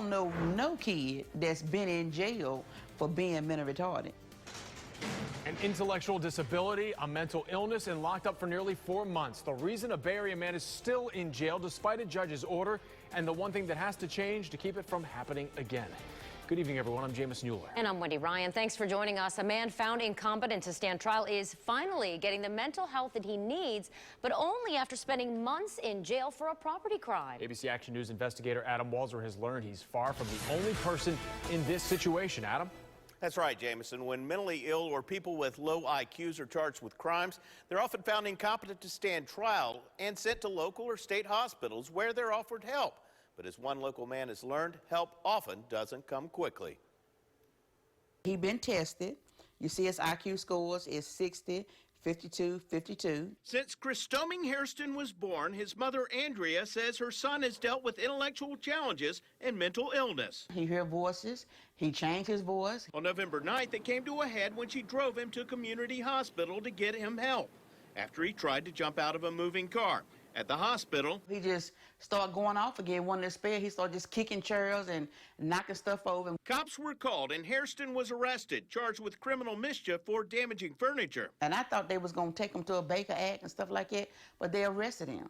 don't know no kid that's been in jail for being mentally retarded. An intellectual disability, a mental illness, and locked up for nearly 4 months. The reason a Bay Area man is still in jail despite a judge's order, and the one thing that has to change to keep it from happening again. Good evening, everyone. I'm Jameis Mueller. And I'm Wendy Ryan. Thanks for joining us. A man found incompetent to stand trial is finally getting the mental health that he needs, but only after spending months in jail for a property crime. ABC Action News investigator Adam Walzer has learned he's far from the only person in this situation. Adam? That's right, Jameson. When mentally ill or people with low IQs are charged with crimes, they're often found incompetent to stand trial and sent to local or state hospitals where they're offered help. But as one local man has learned, help often doesn't come quickly. He been tested. You see his IQ scores is 60, 52, 52. Since Christoming Hairston was born, his mother Andrea says her son has dealt with intellectual challenges and mental illness. He heard voices. He changed his voice. On November 9th, it came to a head when she drove him to a community hospital to get him help after he tried to jump out of a moving car. At the hospital, he just started going off again, wanting to spare. He started just kicking chairs and knocking stuff over. Cops were called and Hairston was arrested, charged with criminal mischief for damaging furniture. And I thought they was going to take him to a Baker Act and stuff like that, but they arrested him.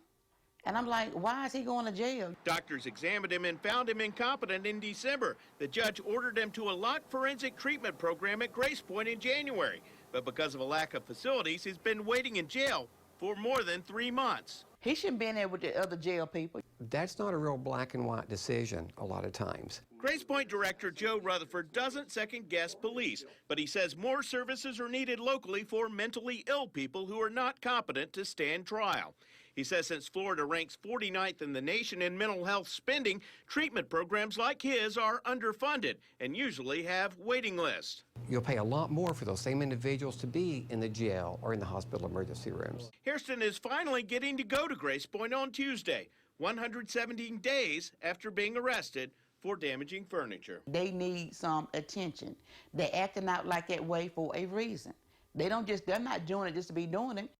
And I'm like, why is he going to jail? Doctors examined him and found him incompetent in December. The judge ordered him to a locked forensic treatment program at Grace Point in January. But because of a lack of facilities, he's been waiting in jail for more than 3 months. He shouldn't be in there with the other jail people. That's not a real black and white decision a lot of times. Grace Point Director Joe Rutherford doesn't second-guess police, but he says more services are needed locally for mentally ill people who are not competent to stand trial. He says since Florida ranks 49th in the nation in mental health spending, treatment programs like his are underfunded and usually have waiting lists. You'll pay a lot more for those same individuals to be in the jail or in the hospital emergency rooms. Hairston is finally getting to go to Grace Point on Tuesday, 117 days after being arrested for damaging furniture. They need some attention. They're acting out like that way for a reason. They're not doing it just to be doing it.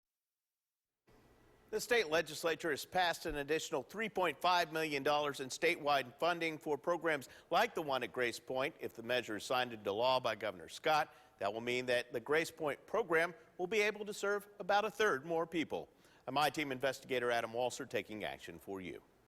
The state legislature has passed an additional $3.5 million in statewide funding for programs like the one at Grace Point. If the measure is signed into law by Governor Scott, that will mean that the Grace Point program will be able to serve about a third more people. I'm My Team investigator Adam Walzer taking action for you.